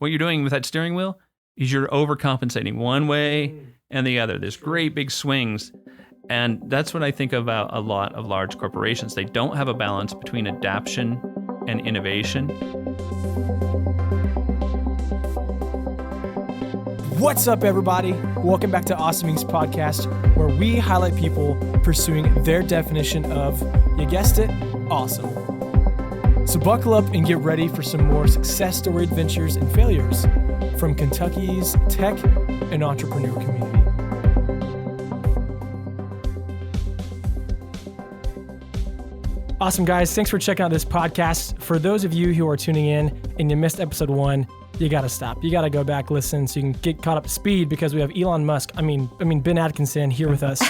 what you're doing with that steering wheel is you're overcompensating one way and the other. There's great big swings. And that's what I think about a lot of large corporations. They don't have a balance between adaptation and innovation. What's up, everybody? Welcome back to Awesoming's podcast, where we highlight people pursuing their definition of, you guessed it, awesome. So buckle up and get ready for some more success story adventures and failures from Kentucky's tech and entrepreneur community. Awesome, guys. Thanks for checking out this podcast. For those of you who are tuning in and you missed episode 1, you got to stop. You got to go back, listen, so you can get caught up to speed, because we have Elon Musk, Ben Atkinson here with us,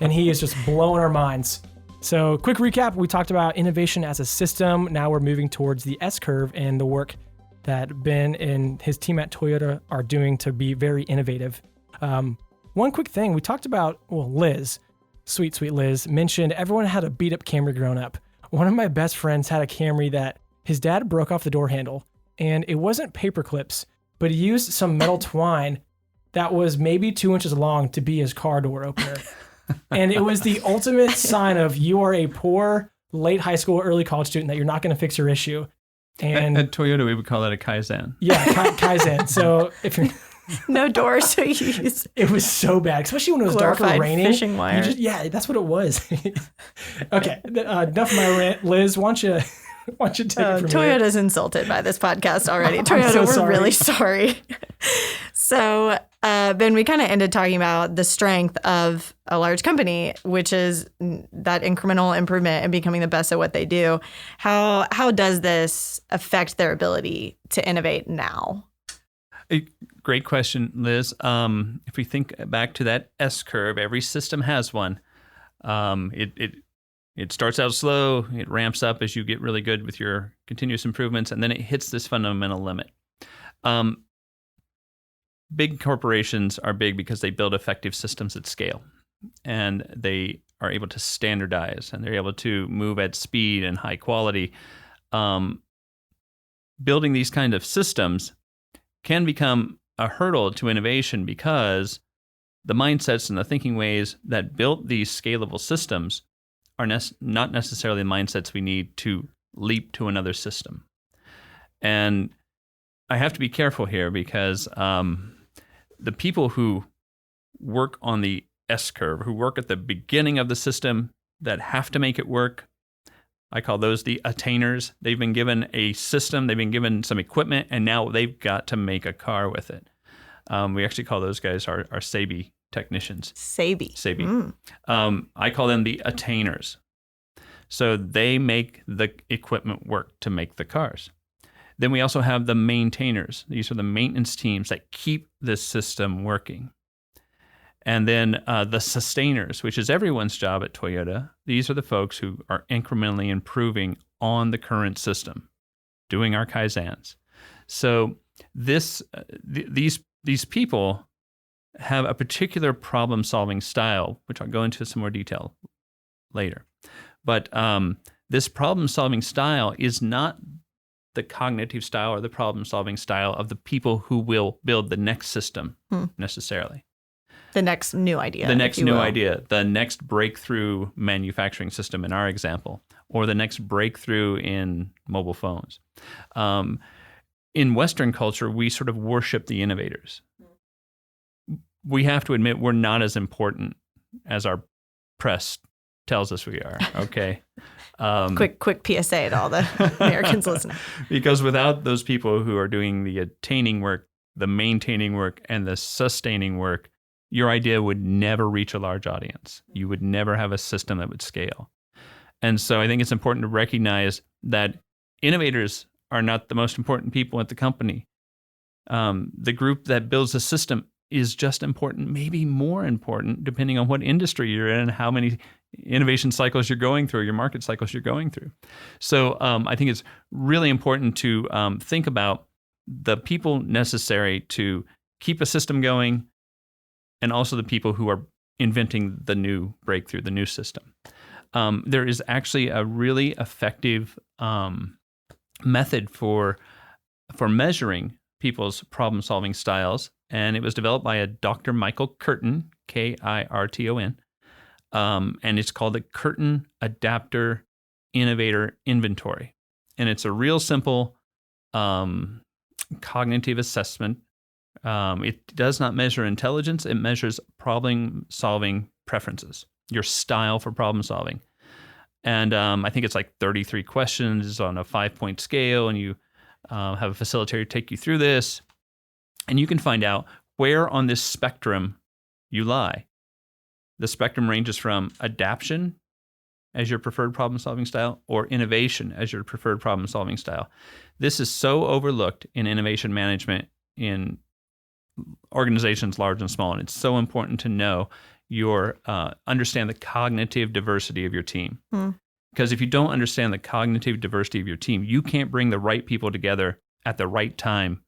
and he is just blowing our minds. So quick recap, we talked about innovation as a system. Now we're moving towards the S-curve and the work that Ben and his team at Toyota are doing to be very innovative. One quick thing, we talked about, Liz, sweet Liz, mentioned everyone had a beat up Camry growing up. One of my best friends had a Camry that his dad broke off the door handle, and it wasn't paper clips, but he used some metal twine that was maybe 2 inches long to be his car door opener. And it was the ultimate sign of you are a poor, late high school, early college student, that you're not going to fix your issue. And at Toyota, we would call that a Kaizen. Yeah, Kaizen. So if you're... No doors, so you use... It was so bad, especially when it was dark or raining. Fishing wire. Yeah, that's what it was. Okay, enough of my rant. Liz, why don't you take it from here? Toyota's insulted by this podcast already. Toyota, so we're sorry. really sorry. So, Ben, we kind of ended talking about the strength of a large company, which is that incremental improvement and becoming the best at what they do. How does this affect their ability to innovate now? Great question, Liz. If we think back to that S-curve, every system has one. It starts out slow, it ramps up as you get really good with your continuous improvements, and then it hits this fundamental limit. Big corporations are big because they build effective systems at scale, and they are able to standardize, and they're able to move at speed and high quality. Building these kind of systems can become a hurdle to innovation, because the mindsets and the thinking ways that built these scalable systems are not necessarily the mindsets we need to leap to another system. And I have to be careful here, because the people who work on the S-curve, who work at the beginning of the system, that have to make it work, I call those the attainers. They've been given a system, they've been given some equipment, and now they've got to make a car with it. We actually call those guys our SABE technicians. SABE. I call them the attainers. So they make the equipment work to make the cars. Then we also have the maintainers. These are the maintenance teams that keep this system working. And then the sustainers, which is everyone's job at Toyota. These are the folks who are incrementally improving on the current system, doing our Kaizens. So these people have a particular problem-solving style, which I'll go into some more detail later. But this problem-solving style is not the cognitive style or the problem-solving style of the people who will build the next system necessarily. The next new idea. The next new idea, the next breakthrough manufacturing system in our example, or the next breakthrough in mobile phones. In Western culture, we sort of worship the innovators. We have to admit we're not as important as our press tells us we are, okay? Quick PSA to all the Americans listening. Because without those people who are doing the attaining work, the maintaining work, and the sustaining work, your idea would never reach a large audience. You would never have a system that would scale. And so I think it's important to recognize that innovators are not the most important people at the company. The group that builds the system is just important, maybe more important, depending on what industry you're in and how many innovation cycles you're going through, your market cycles you're going through. So I think it's really important to think about the people necessary to keep a system going, and also the people who are inventing the new breakthrough, the new system. There is actually a really effective method for measuring people's problem-solving styles, and it was developed by a Dr. Michael Curtin, Kirton, and it's called the Curtin Adapter Innovator Inventory. And it's a real simple cognitive assessment. It does not measure intelligence. It measures problem-solving preferences, your style for problem-solving. And I think it's like 33 questions on a 5-point scale, and you have a facilitator take you through this, and you can find out where on this spectrum you lie. The spectrum ranges from adaptation as your preferred problem-solving style or innovation as your preferred problem-solving style. This is so overlooked in innovation management in organizations large and small, and it's so important to know understand the cognitive diversity of your team. Because if you don't understand the cognitive diversity of your team, you can't bring the right people together at the right time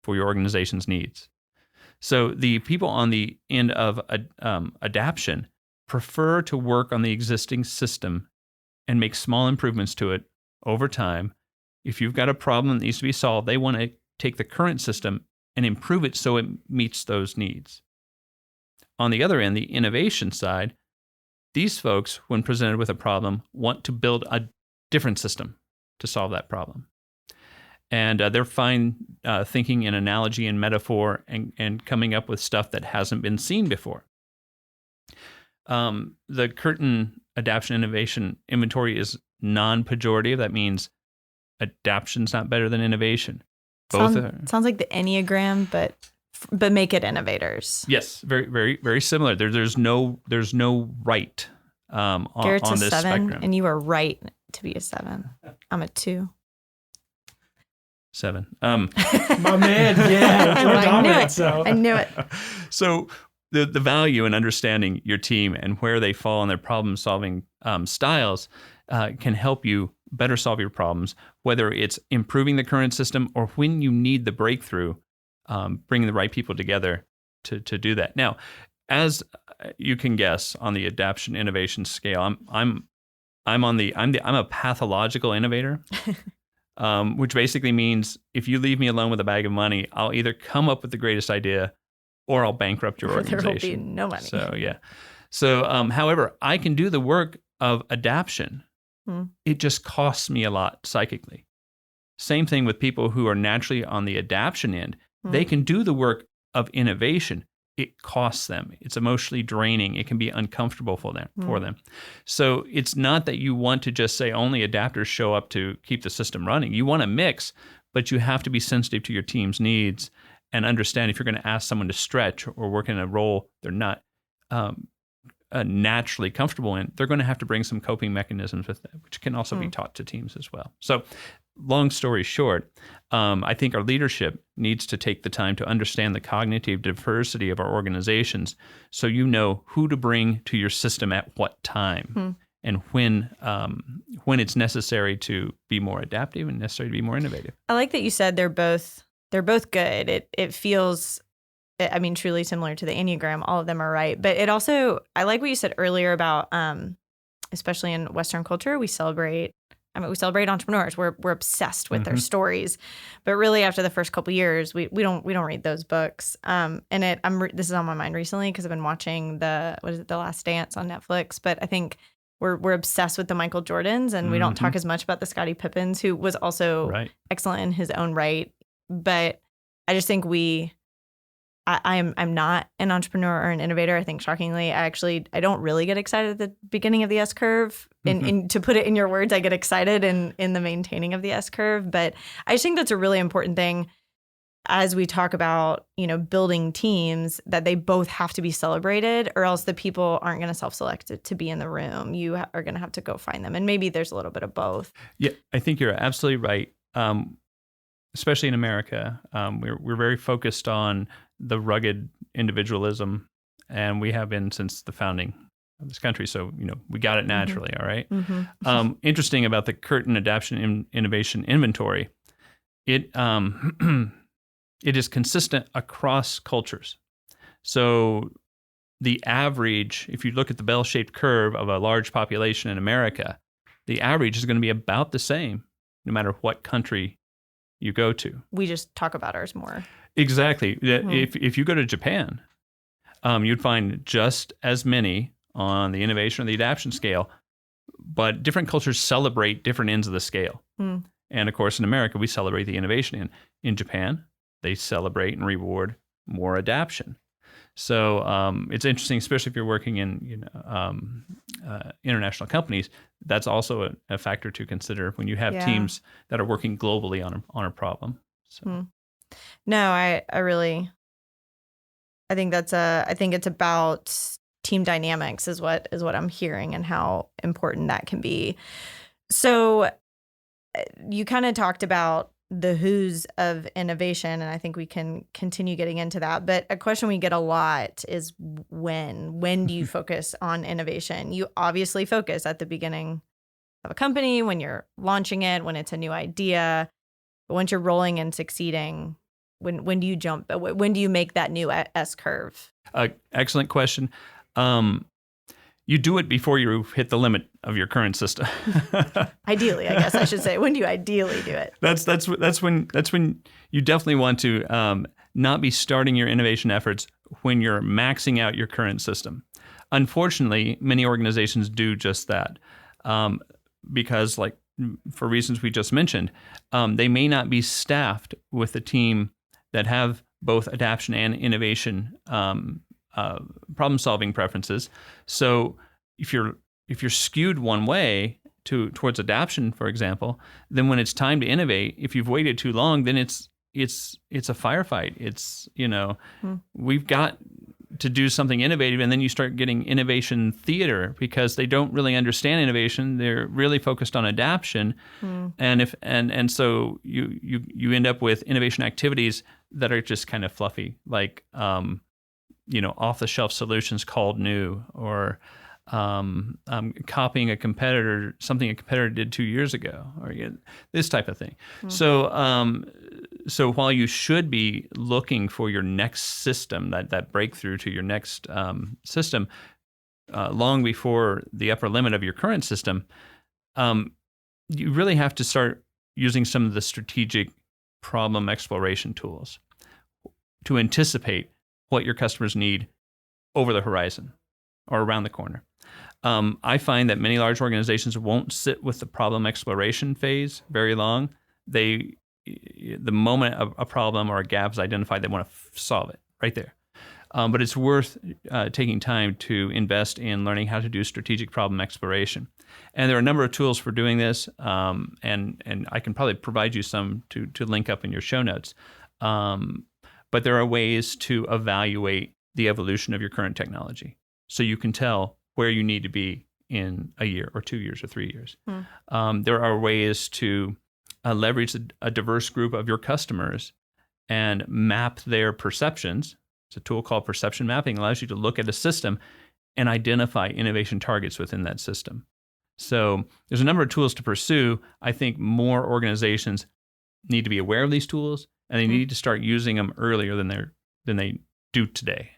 for your organization's needs. So the people on the end of adaptation prefer to work on the existing system and make small improvements to it over time. If you've got a problem that needs to be solved, they want to take the current system and improve it so it meets those needs. On the other end, the innovation side, these folks, when presented with a problem, want to build a different system to solve that problem. And they're fine thinking in analogy and metaphor and coming up with stuff that hasn't been seen before. The Curtin Adaptation Innovation Inventory is non-pejorative. That means adaptation's not better than innovation. Both sounds like the Enneagram, but make it innovators. Yes, very, very, very similar. There's no right on this 7, spectrum. And you are right to be a 7. I'm a 2. 7. My man, yeah, we're dominant, I knew it. So the value in understanding your team and where they fall in their problem-solving styles can help you better solve your problems, whether it's improving the current system or when you need the breakthrough, bringing the right people together to do that. Now, as you can guess, on the adaptation innovation scale, I'm a pathological innovator. Which basically means if you leave me alone with a bag of money, I'll either come up with the greatest idea or I'll bankrupt your organization. There will be no money. So, yeah. So, however, I can do the work of adaptation. It just costs me a lot psychically. Same thing with people who are naturally on the adaptation end. They can do the work of innovation. It costs them. It's emotionally draining. It can be uncomfortable for them. So it's not that you want to just say only adapters show up to keep the system running. You want to mix, but you have to be sensitive to your team's needs and understand if you're going to ask someone to stretch or work in a role they're not naturally comfortable in, they're going to have to bring some coping mechanisms with that, which can also be taught to teams as well. So long story short, I think our leadership needs to take the time to understand the cognitive diversity of our organizations so you know who to bring to your system at what time and when it's necessary to be more adaptive and necessary to be more innovative. I like that you said they're both good. It feels, I mean, truly similar to the Enneagram. All of them are right. But it also, I like what you said earlier about, especially in Western culture, we celebrate entrepreneurs. We're obsessed with their stories, but really after the first couple of years, we don't read those books. This is on my mind recently because I've been watching The Last Dance on Netflix. But I think we're obsessed with the Michael Jordans, and we don't talk as much about the Scottie Pippins, who was also excellent in his own right. But I just think I'm not an entrepreneur or an innovator. I think shockingly, I don't really get excited at the beginning of the S curve. And to put it in your words, I get excited in the maintaining of the S curve. But I just think that's a really important thing as we talk about, building teams, that they both have to be celebrated, or else the people aren't going to self-select to be in the room. You are going to have to go find them. And maybe there's a little bit of both. Yeah, I think you're absolutely right. Especially in America, we're very focused on the rugged individualism, and we have been since the founding of this country. So, we got it naturally. All right. Interesting about the Curtin Adaptation Innovation Inventory. It is consistent across cultures. So the average, if you look at the bell-shaped curve of a large population in America, the average is going to be about the same, no matter what country you go to. We just talk about ours more. Exactly. If you go to Japan, you'd find just as many on the innovation or the adaptation scale, but different cultures celebrate different ends of the scale. And of course, in America, we celebrate the innovation end. In Japan, they celebrate and reward more adaptation. So it's interesting, especially if you're working in international companies. That's also a factor to consider when you have teams that are working globally on a problem. So. No, I think I think it's about team dynamics is what I'm hearing, and how important that can be. So you kind of talked about the who's of innovation, and I think we can continue getting into that. But a question we get a lot is when do you focus on innovation? You obviously focus at the beginning of a company, when you're launching it, when it's a new idea. But once you're rolling and succeeding, when do you jump? When do you make that new S curve? Excellent question. You do it before you hit the limit of your current system. Ideally, I guess I should say. When do you ideally do it? That's when you definitely want to not be starting your innovation efforts when you're maxing out your current system. Unfortunately, many organizations do just that because, like, for reasons we just mentioned, they may not be staffed with a team that have both adaptation and innovation problem-solving preferences. So if you're skewed one way towards adaptation, for example, then when it's time to innovate, if you've waited too long, then it's a firefight. It's we've got to do something innovative, and then you start getting innovation theater because they don't really understand innovation. They're really focused on adaptation, and so you end up with innovation activities that are just kind of fluffy, like off-the-shelf solutions called new, or copying something a competitor did 2 years ago, or this type of thing. So while you should be looking for your next system, that breakthrough to your next system, long before the upper limit of your current system, you really have to start using some of the strategic problem exploration tools to anticipate what your customers need over the horizon or around the corner. I find that many large organizations won't sit with the problem exploration phase very long. The moment a problem or a gap is identified, they want to solve it right there. But it's worth taking time to invest in learning how to do strategic problem exploration. And there are a number of tools for doing this, and I can probably provide you some to link up in your show notes. But there are ways to evaluate the evolution of your current technology, so you can tell where you need to be in a year or 2 years or 3 years. There are ways to leverage a diverse group of your customers and map their perceptions. It's a tool called perception mapping. It allows you to look at a system and identify innovation targets within that system. So there's a number of tools to pursue. I think more organizations need to be aware of these tools, and they need to start using them earlier than they do today.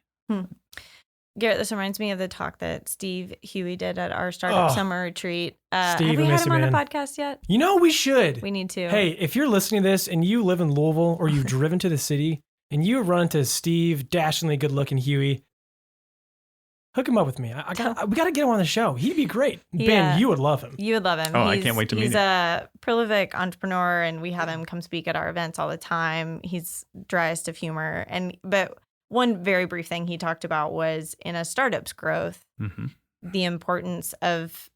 Garrett, this reminds me of the talk that Steve Huey did at our startup summer retreat. Steve, have we had him on the podcast yet? We should. We need to. Hey, if you're listening to this and you live in Louisville or you've driven to the city and you run into Steve, dashingly good-looking Huey, hook him up with me. We got to get him on the show. He'd be great. Ben, you would love him. You would love him. I can't wait to meet him. He's a prolific entrepreneur, and we have him come speak at our events all the time. He's driest of humor. But one very brief thing he talked about was in a startup's growth, the importance of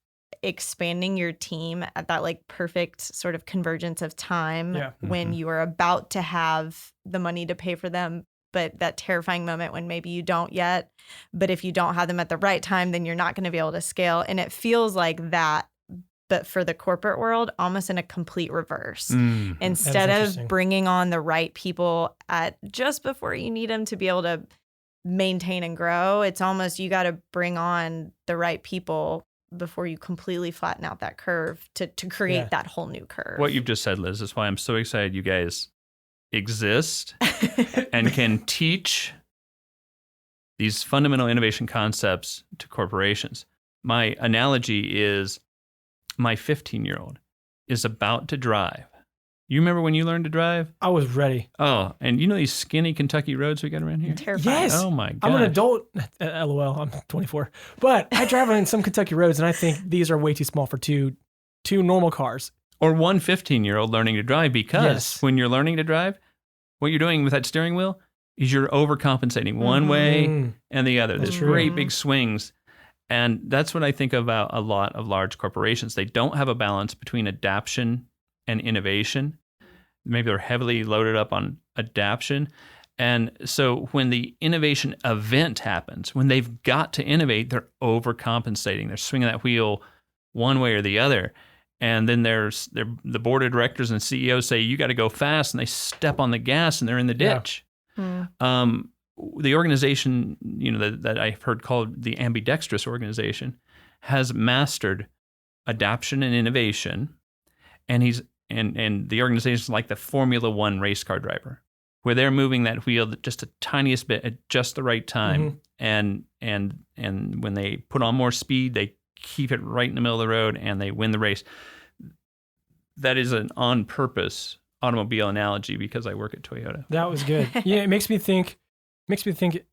expanding your team at that perfect sort of convergence of time when you are about to have the money to pay for them, but that terrifying moment when maybe you don't yet. But if you don't have them at the right time, then you're not going to be able to scale. And it feels like that, but for the corporate world, almost in a complete reverse. Instead of bringing on the right people at just before you need them to be able to maintain and grow, it's almost you got to bring on the right people before you completely flatten out that curve to create that whole new curve. What you've just said, Liz, is why I'm so excited you guys exist and can teach these fundamental innovation concepts to corporations. My analogy is my 15-year-old is about to drive You remember when you learned to drive? I was ready. Oh, and you know these skinny Kentucky roads we got around here? Terrifying. Yes. Oh, my God. I'm an adult. LOL. I'm 24. But I drive on some Kentucky roads, and I think these are way too small for two normal cars. Or one 15-year-old learning to drive, because Yes. when you're learning to drive, what you're doing with that steering wheel is you're overcompensating one way and the other. There's great big swings. And that's what I think about a lot of large corporations. They don't have a balance between adaptation and innovation. Maybe they're heavily loaded up on adaptation. And so when the innovation event happens, when they've got to innovate, they're overcompensating. They're swinging that wheel one way or the other. And then the board of directors and CEOs say, you got to go fast. And they step on the gas and they're in the ditch. The organization, that I've heard called the ambidextrous organization, has mastered adaptation and innovation. And the organization's like the Formula One race car driver, where they're moving that wheel just the tiniest bit at just the right time. And when they put on more speed, they keep it right in the middle of the road and they win the race. That is an on-purpose automobile analogy because I work at Toyota. That was good. Yeah, it makes me think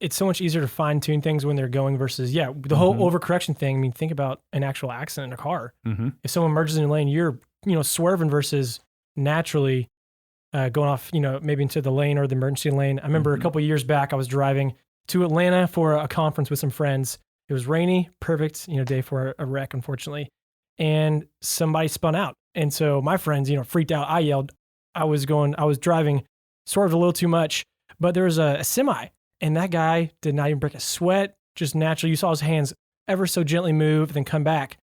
it's so much easier to fine-tune things when they're going versus, the whole overcorrection thing. I mean, think about an actual accident in a car. If someone merges in your lane, you're, swerving versus naturally going off, maybe into the lane or the emergency lane. I remember a couple of years back, I was driving to Atlanta for a conference with some friends. It was rainy, perfect, day for a wreck, unfortunately. And somebody spun out. And so my friends, freaked out. I yelled. I was driving, swerved a little too much, but there was a semi, and that guy did not even break a sweat, just naturally. You saw his hands ever so gently move, then come back.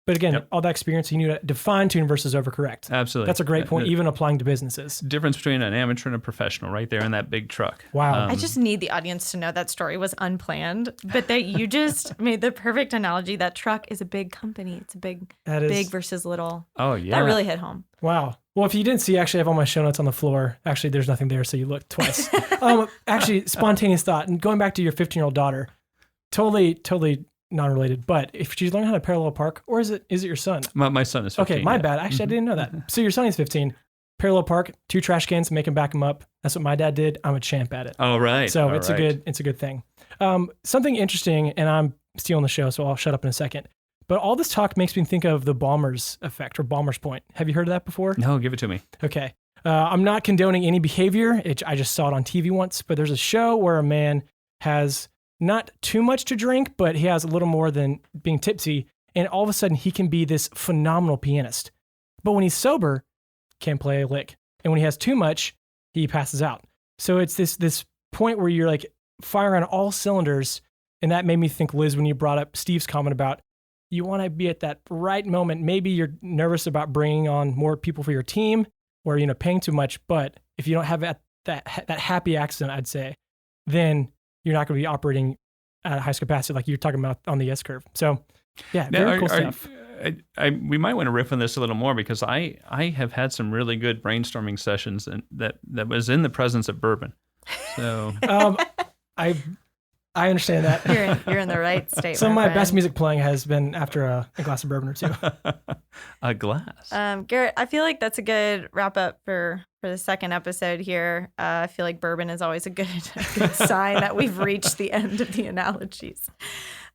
But again, all that experience, he knew to fine tune versus overcorrect. Absolutely. That's a great point, even applying to businesses. Difference between an amateur and a professional right there in that big truck. Wow. I just need the audience to know that story was unplanned, but that you just made the perfect analogy. That truck is a big company. It's a big versus little. Oh, yeah. That really hit home. Wow. Well, if you didn't see, actually, I have all my show notes on the floor. Actually, there's nothing there, so you looked twice. Actually, spontaneous thought. And going back to your 15-year-old daughter, totally non-related, but if she's learning how to parallel park, or is it your son? My son is 15. Okay, my bad. Actually, I didn't know that. So your son is 15. Parallel park, 2 trash cans, make him back him up. That's what my dad did. I'm a champ at it. Oh, right. So it's a good thing. Something interesting, and I'm stealing the show, so I'll shut up in a second. But all this talk makes me think of the Balmer's effect or Balmer's point. Have you heard of that before? No, give it to me. Okay. I'm not condoning any behavior. I just saw it on TV once, but there's a show where a man has not too much to drink, but he has a little more than being tipsy. And all of a sudden he can be this phenomenal pianist. But when he's sober, can't play a lick. And when he has too much, he passes out. So it's this point where you're like firing on all cylinders. And that made me think, Liz, when you brought up Steve's comment about you want to be at that right moment. Maybe you're nervous about bringing on more people for your team or, paying too much. But if you don't have that happy accident, I'd say, then you're not going to be operating at a highest capacity like you're talking about on the S-curve. So, yeah, very cool stuff. We might want to riff on this a little more because I have had some really good brainstorming sessions and that was in the presence of bourbon. So I understand that. You're in the right state. Some of my best music playing has been after a glass of bourbon or two. A glass. Garrett, I feel like that's a good wrap up for the second episode here. I feel like bourbon is always a good sign that we've reached the end of the analogies.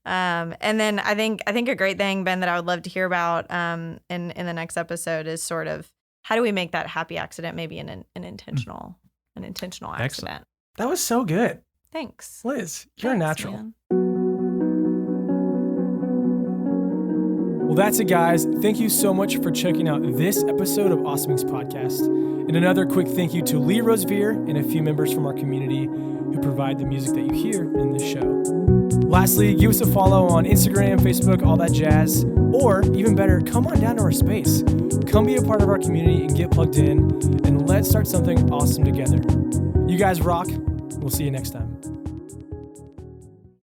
And then I think a great thing, Ben, that I would love to hear about in the next episode is sort of how do we make that happy accident maybe an intentional accident. Excellent. That was so good. Thanks. Liz, you're a natural. Man. Well, that's it, guys. Thank you so much for checking out this episode of Awesomings Podcast. And another quick thank you to Lee Rosevere and a few members from our community who provide the music that you hear in this show. Lastly, give us a follow on Instagram, Facebook, all that jazz. Or even better, come on down to our space. Come be a part of our community and get plugged in. And let's start something awesome together. You guys rock. We'll see you next time.